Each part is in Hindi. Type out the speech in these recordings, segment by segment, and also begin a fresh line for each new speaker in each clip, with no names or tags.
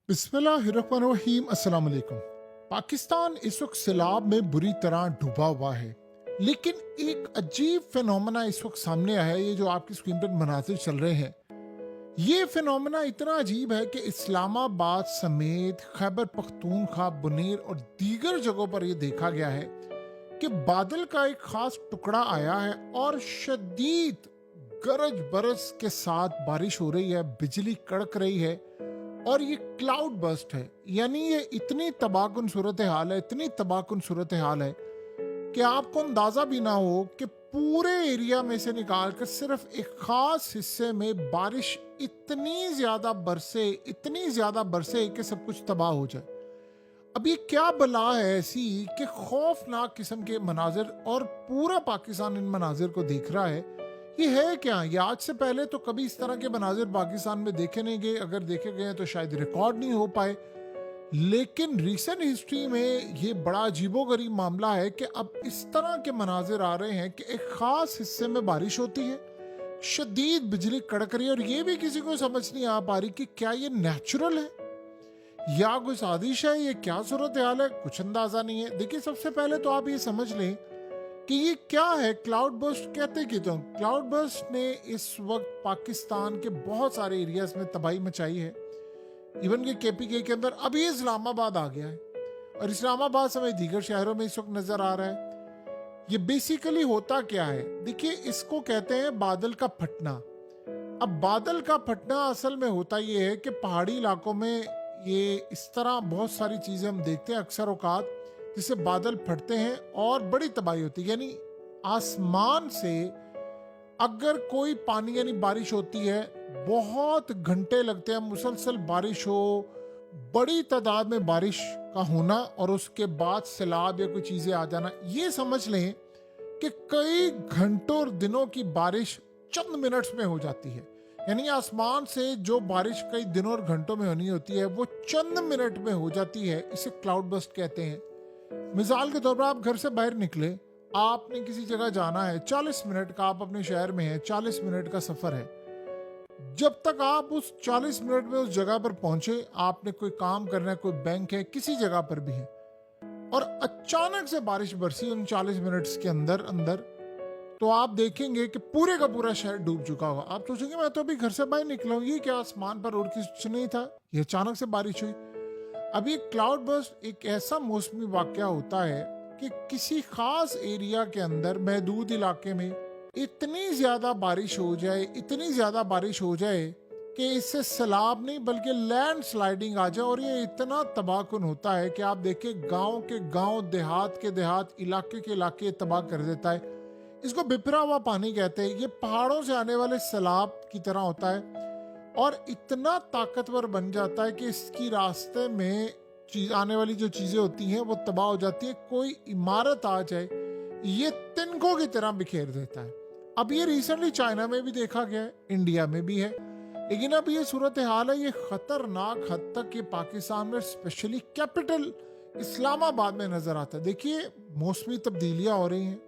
बिस्मिल्लाहिर्रहमानिर्रहीम अस्सलाम वालेकुम। पाकिस्तान इस वक्त सैलाब में बुरी तरह डूबा हुआ है, लेकिन एक अजीब फिनोमेना इस वक्त सामने आया है। ये जो आपकी स्क्रीन पर मनाजिर चल रहे हैं, ये फिनोमेना इतना अजीब है कि इस्लामाबाद समेत खैबर पख्तूनख्वा, बुनेर और दीगर जगहों पर यह देखा गया है कि बादल का एक खास टुकड़ा आया है और शदीद गरज बरस के साथ बारिश हो रही है, बिजली कड़क रही है और ये क्लाउड बर्स्ट है। यानी ये इतनी तबाहकुन सूरत हाल है, इतनी तबाहकुन सूरत हाल है कि आपको अंदाजा भी ना हो कि पूरे एरिया में से निकालकर सिर्फ एक खास हिस्से में बारिश इतनी ज्यादा बरसे कि सब कुछ तबाह हो जाए। अब ये क्या बला है ऐसी कि खौफनाक किस्म के मनाजिर, और पूरा पाकिस्तान इन मनाजिर को देख रहा है। ये है क्या? ये आज से पहले तो कभी इस तरह के मनाजिर पाकिस्तान में देखे नहीं गए, अगर देखे गए तो शायद रिकॉर्ड नहीं हो पाए। लेकिन रिसेंट हिस्ट्री में ये बड़ा अजीबोगरीब मामला है कि अब इस तरह के मनाजिर आ रहे हैं कि एक खास हिस्से में बारिश होती है, शदीद बिजली कड़क रही है और ये भी किसी को समझ नहीं आ पा रही कि क्या ये नेचुरल है या कोई साजिश है, ये क्या सूरत हाल है, कुछ अंदाजा नहीं है। देखिए, सबसे पहले तो आप ये समझ लें कि ये क्या है। क्लाउड बर्स्ट कहते कि तो क्लाउड बर्स्ट ने इस वक्त पाकिस्तान के बहुत सारे एरियाज में तबाही मचाई है। इवन के केपीके के अंदर अभी इस्लामाबाद आ गया है और इस्लामाबाद समेत दीगर शहरों में इस वक्त नजर आ रहा है। ये बेसिकली होता क्या है? देखिए, इसको कहते हैं बादल का फटना। अब बादल का फटना असल में होता ये है कि पहाड़ी इलाकों में ये इस तरह बहुत सारी चीजें हम देखते हैं अक्सर औकात, जिससे बादल फटते हैं और बड़ी तबाही होती है। यानी आसमान से अगर कोई पानी यानी बारिश होती है, बहुत घंटे लगते हैं, मुसलसल बारिश हो, बड़ी तादाद में बारिश का होना और उसके बाद सैलाब या कोई चीजें आ जाना। ये समझ लें कि कई घंटों और दिनों की बारिश चंद मिनट्स में हो जाती है। यानी आसमान से जो बारिश कई दिनों और घंटों में होनी होती है वो चंद मिनट में हो जाती है। इसे क्लाउड बर्स्ट कहते हैं। मिसाल के तौर पर आप घर से बाहर निकले, आपने किसी जगह जाना है, 40 मिनट का, आप अपने शहर में हैं, 40 मिनट का सफर है। जब तक आप उस 40 मिनट में उस जगह पर पहुंचे, आपने कोई काम करना है, कोई बैंक है, किसी जगह पर भी है, और अचानक से बारिश बरसी उन 40 मिनट्स के अंदर अंदर, तो आप देखेंगे कि पूरे का पूरा शहर डूब चुका होगा। आप सोचेंगे मैं तो अभी घर से बाहर निकला हूँ, ये क्या आसमान पर और कुछ नहीं था, ये अचानक से बारिश हुई। अब ये क्लाउड बर्स्ट एक ऐसा मौसमी वाकया होता है कि किसी खास एरिया के अंदर, महदूद इलाके में इतनी ज्यादा बारिश हो जाए कि इससे सैलाब नहीं बल्कि लैंड स्लाइडिंग आ जाए। और ये इतना तबाहकुन होता है कि आप देखिए, गांव के गांव, देहात के देहात, इलाके के इलाके तबाह कर देता है। इसको बिफरा हुआ पानी कहते हैं। ये पहाड़ों से आने वाले सैलाब की तरह होता है और इतना ताकतवर बन जाता है कि इसकी रास्ते में आने वाली जो चीजें होती हैं वो तबाह हो जाती है। कोई इमारत आ जाए, ये तिनकों की तरह बिखेर देता है। अब ये रिसेंटली चाइना में भी देखा गया है, इंडिया में भी है। लेकिन अब ये सूरत हाल है, ये खतरनाक हद तक ये पाकिस्तान में, स्पेशली कैपिटल इस्लामाबाद में नजर आता है। देखिए, मौसमी तब्दीलियां हो रही हैं,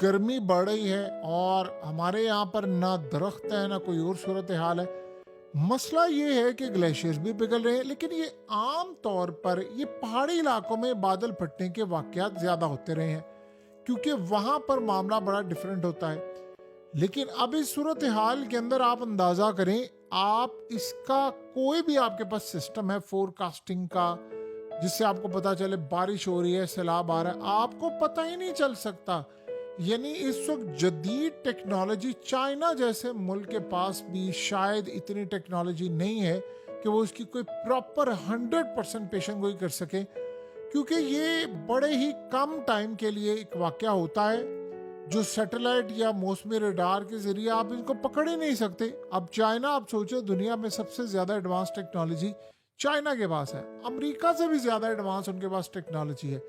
गर्मी बढ़ रही है और हमारे यहाँ पर ना दरख्त है ना कोई और सूरत हाल है। मसला ये है कि ग्लेशियर्स भी पिघल रहे हैं, लेकिन ये आम तौर पर ये पहाड़ी इलाकों में बादल फटने के वाकयात ज्यादा होते रहे हैं क्योंकि वहां पर मामला बड़ा डिफरेंट होता है। लेकिन अब इस सूरत हाल के अंदर आप अंदाजा करें, आप इसका कोई भी आपके पास सिस्टम है फोरकास्टिंग का, जिससे आपको पता चले बारिश हो रही है, सैलाब आ रहा है, आपको पता ही नहीं चल सकता। यानी इस वक्त जदीद टेक्नोलॉजी, चाइना जैसे मुल्क के पास भी शायद इतनी टेक्नोलॉजी नहीं है कि वो उसकी कोई प्रॉपर 100% पेशन गोई कर सके, क्योंकि ये बड़े ही कम टाइम के लिए एक वाकया होता है जो सैटेलाइट या मौसमी रडार के जरिए आप इनको पकड़ ही नहीं सकते। अब चाइना, आप सोचो, दुनिया में सबसे ज्यादा एडवांस टेक्नोलॉजी चाइना के पास है, अमेरिका से भी ज्यादा एडवांस उनके पास टेक्नोलॉजी है,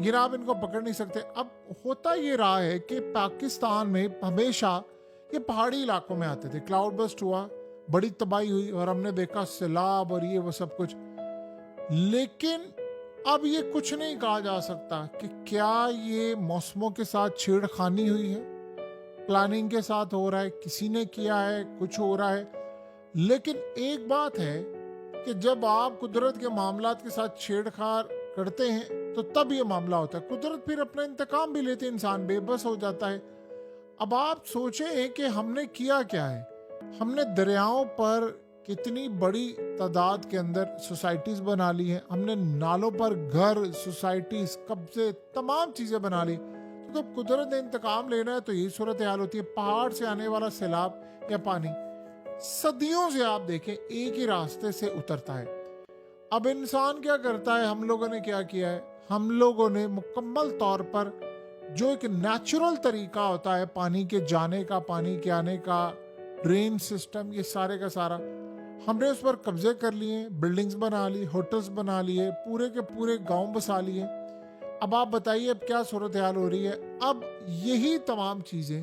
ये आप इनको पकड़ नहीं सकते। अब होता ये रहा है कि पाकिस्तान में हमेशा ये पहाड़ी इलाकों में आते थे, क्लाउड बर्स्ट हुआ, बड़ी तबाही हुई और हमने देखा सैलाब और ये वो सब कुछ। लेकिन अब ये कुछ नहीं कहा जा सकता कि क्या ये मौसमों के साथ छेड़खानी हुई है, प्लानिंग के साथ हो रहा है, किसी ने किया है, कुछ हो रहा है। लेकिन एक बात है कि जब आप कुदरत के मामलात के साथ छेड़छाड़ करते हैं तो तब ये मामला होता है। कुदरत फिर अपना इंतकाम भी लेते, इंसान बेबस हो जाता है। अब आप सोचें कि हमने किया क्या है। हमने दरियाओं पर कितनी बड़ी तादाद के अंदर सोसाइटीज बना ली हैं, हमने नालों पर घर, सोसाइटीज, कब्जे, तमाम चीजें बना ली। तो जब कुदरत ने इंतकाम लेना है तो यही सूरत हाल होती है। पहाड़ से आने वाला सैलाब या पानी सदियों से आप देखें एक ही रास्ते से उतरता है। अब इंसान क्या करता है, हम लोगों ने क्या किया है, हम लोगों ने मुकम्मल तौर पर जो एक नेचुरल तरीका होता है पानी के जाने का, पानी के आने का, ड्रेन सिस्टम, ये सारे का सारा हमने उस पर कब्जे कर लिए, बिल्डिंग्स बना ली, होटल्स बना लिए, पूरे के पूरे गांव बसा लिए। अब आप बताइए अब क्या सूरत हाल हो रही है। अब यही तमाम चीजें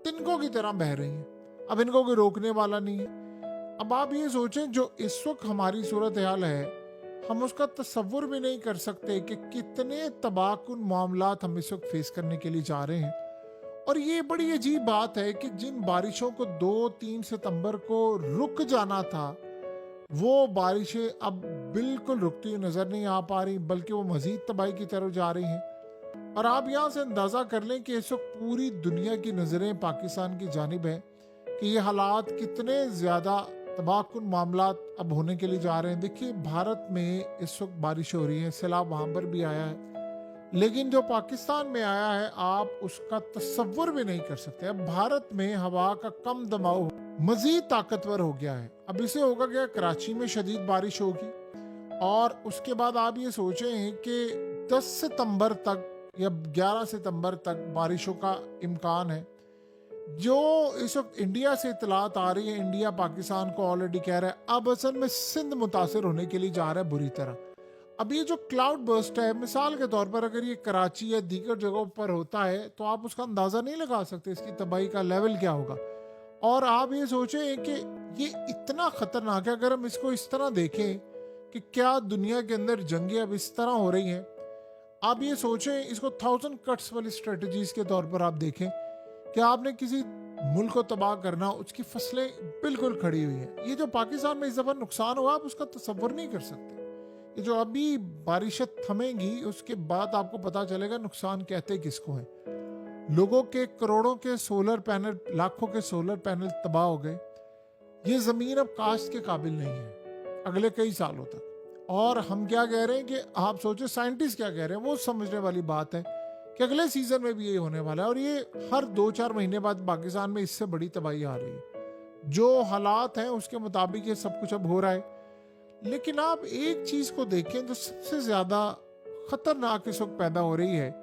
तिनकों की तरह बह रही हैं। अब इनको कोई रोकने वाला नहीं है। अब आप ये सोचें जो इस वक्त हमारी सूरत हाल है, हम उसका तसव्वुर भी नहीं कर सकते कि कितने तबाहकुन मामलात हम इस वक्त फेस करने के लिए जा रहे हैं। और ये बड़ी अजीब बात है कि जिन बारिशों को 2-3 सितंबर को रुक जाना था, वो बारिशें अब बिल्कुल रुकती हुई नजर नहीं आ पा रही, बल्कि वो मजीद तबाही की तरफ जा रही हैं। और आप यहाँ से अंदाजा कर लें कि इस वक्त पूरी दुनिया की नजरें पाकिस्तान की जानिब है कि ये हालात कितने ज्यादा तबाहकुन मामलात अब होने के लिए जा रहे हैं। देखिए भारत में इस वक्त बारिश हो रही है, सैलाब वहां पर भी आया है, लेकिन जो पाकिस्तान में आया है आप उसका तसव्वुर भी नहीं कर सकते। अब भारत में हवा का कम दबाव मजीद ताकतवर हो गया है। अब इसे होगा क्या, कराची में शदीद बारिश होगी और उसके बाद आप ये सोचें कि 10 सितंबर तक या 11 सितंबर तक बारिशों का इम्कान है। जो इस वक्त इंडिया से इतलात आ रही है, इंडिया पाकिस्तान को ऑलरेडी कह रहा है अब असल में सिंध मुतासर होने के लिए जा रहा है बुरी तरह। अब ये जो क्लाउड बर्स्ट है, मिसाल के तौर पर अगर ये कराची या दीगर जगहों पर होता है तो आप उसका अंदाजा नहीं लगा सकते इसकी तबाही का लेवल क्या होगा। और आप ये सोचें कि ये इतना खतरनाक है। अगर हम इसको इस तरह देखें कि क्या दुनिया के अंदर जंगें अब इस तरह हो रही हैं, आप ये सोचें इसको 1000 कट्स वाली स्ट्रेटजीज के तौर पर आप देखें कि आपने किसी मुल्क को तबाह करना, उसकी फसलें बिल्कुल खड़ी हुई हैं। ये जो पाकिस्तान में इस दफा नुकसान हुआ आप उसका तसव्वुर नहीं कर सकते। ये जो अभी बारिशें थमेंगी उसके बाद आपको पता चलेगा नुकसान कहते किसको है। लोगों के करोड़ों के सोलर पैनल, लाखों के सोलर पैनल तबाह हो गए। ये जमीन अब काश्त के काबिल नहीं है अगले कई सालों तक। और हम क्या कह रहे हैं कि आप सोचो साइंटिस्ट क्या कह रहे हैं, वो समझने वाली बात है कि अगले सीजन में भी यही होने वाला है। और ये हर 2-4 महीने बाद पाकिस्तान में इससे बड़ी तबाही आ रही है। जो हालात हैं उसके मुताबिक ये सब कुछ अब हो रहा है। लेकिन आप एक चीज को देखें जो सबसे ज्यादा खतरनाक इस वक्त पैदा हो रही है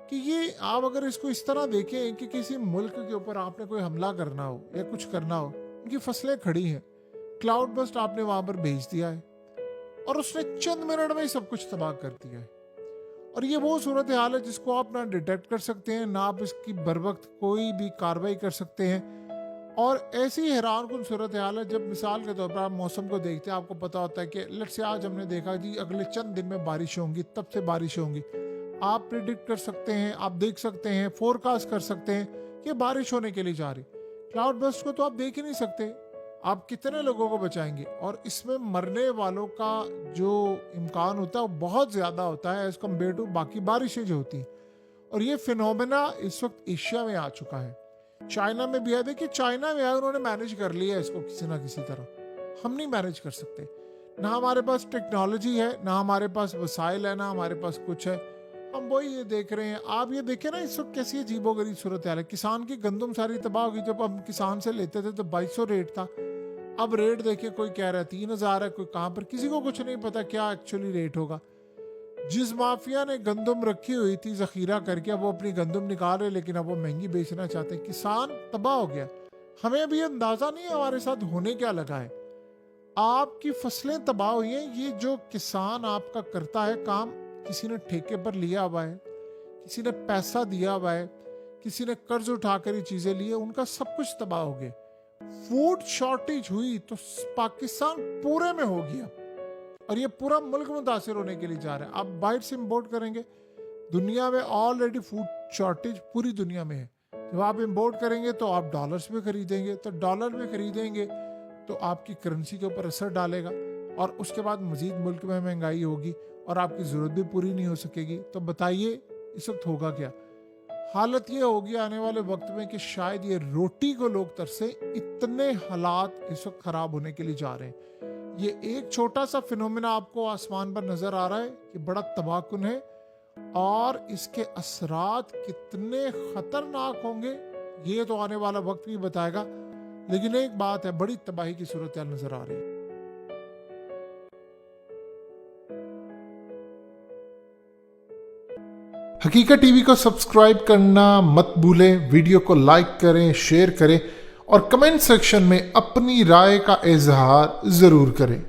कि ये आप अगर इसको इस तरह देखें कि किसी मुल्क के ऊपर आपने कोई हमला करना हो या कुछ करना हो, उनकी फसलें खड़ी हैं, क्लाउड बस्ट आपने वहां पर भेज दिया है और उसने चंद मिनट में ही सब कुछ तबाह कर दिया है। और ये वो सूरत हाल है जिसको आप ना डिटेक्ट कर सकते हैं, ना आप इसकी बर वक्त कोई भी कार्रवाई कर सकते हैं। और ऐसी हैरान कुन सूरत हाल है जब मिसाल के तौर पर आप मौसम को देखते हैं, आपको पता होता है कि लेट्स से आज हमने देखा जी अगले चंद दिन में बारिश होंगी, तब से बारिश होंगी। आप प्रिडिक्ट कर सकते हैं, आप देख सकते हैं, फोरकास्ट कर सकते हैं कि बारिश होने के लिए जा रही। क्लाउड बस्ट को तो आप देख ही नहीं सकते, आप कितने लोगों को बचाएंगे। और इसमें मरने वालों का जो इम्कान होता है वो बहुत ज़्यादा होता है एज कम्पेयर टू बाकी बारिशें जो होती हैं। और ये फिनोमेना इस वक्त एशिया में आ चुका है, चाइना में भी है। देखिए चाइना में है, उन्होंने मैनेज कर लिया इसको किसी ना किसी तरह। हम नहीं मैनेज कर सकते, ना हमारे पास टेक्नोलॉजी है, ना हमारे पास वसाइल है, ना हमारे पास कुछ है। हम वही ये देख रहे हैं। आप ये देखें ना इस वक्त कैसी अजीबोगरीब सूरत हाल है। किसान की गंदम सारी तबाह होगी। जब हम किसान से लेते थे तो 2200 रेट था, अब रेट देखिए कोई कह रहा है 3000 है, कोई कहाँ पर, किसी को कुछ नहीं पता क्या एक्चुअली रेट होगा। जिस माफिया ने गंदम रखी हुई थी जखीरा करके, अब वो अपनी गंदम निकाल रहे, लेकिन अब वो महंगी बेचना चाहते हैं। किसान तबाह हो गया। हमें अभी अंदाजा नहीं है हमारे साथ होने क्या लगा है। आपकी फसलें तबाह हुई हैं। ये जो किसान आपका करता है काम, किसी ने ठेके पर लिया हुआ है, किसी ने पैसा दिया हुआ है, किसी ने कर्ज उठाकर ये चीजें ली है, उनका सब कुछ तबाह हो गया। फूड शॉर्टेज हुई तो पाकिस्तान पूरे में हो गया और ये पूरा मुल्क मुतासिर होने के लिए जा रहा है। आप बाहर से इंपोर्ट करेंगे, दुनिया में ऑलरेडी फूड शॉर्टेज पूरी दुनिया में है। जब आप इंपोर्ट करेंगे तो आप डॉलर्स में खरीदेंगे, तो डॉलर में खरीदेंगे तो आपकी करेंसी के ऊपर असर डालेगा। और उसके बाद मजीद मुल्क में महंगाई होगी और आपकी ज़रूरत भी पूरी नहीं हो सकेगी, तो बताइए इस वक्त होगा क्या? हालत ये होगी आने वाले वक्त में कि शायद ये रोटी को लोग तरसे, इतने हालात इस वक्त ख़राब होने के लिए जा रहे हैं। ये एक छोटा सा फिनोमेना आपको आसमान पर नज़र आ रहा है कि बड़ा तबाहकुन है, और इसके असरात कितने ख़तरनाक होंगे ये तो आने वाला वक्त भी बताएगा। लेकिन एक बात है, बड़ी तबाही की सूरत नज़र आ रही है। हकीकत टीवी को सब्सक्राइब करना मत भूलें, वीडियो को लाइक करें, शेयर करें और कमेंट सेक्शन में अपनी राय का इजहार ज़रूर करें।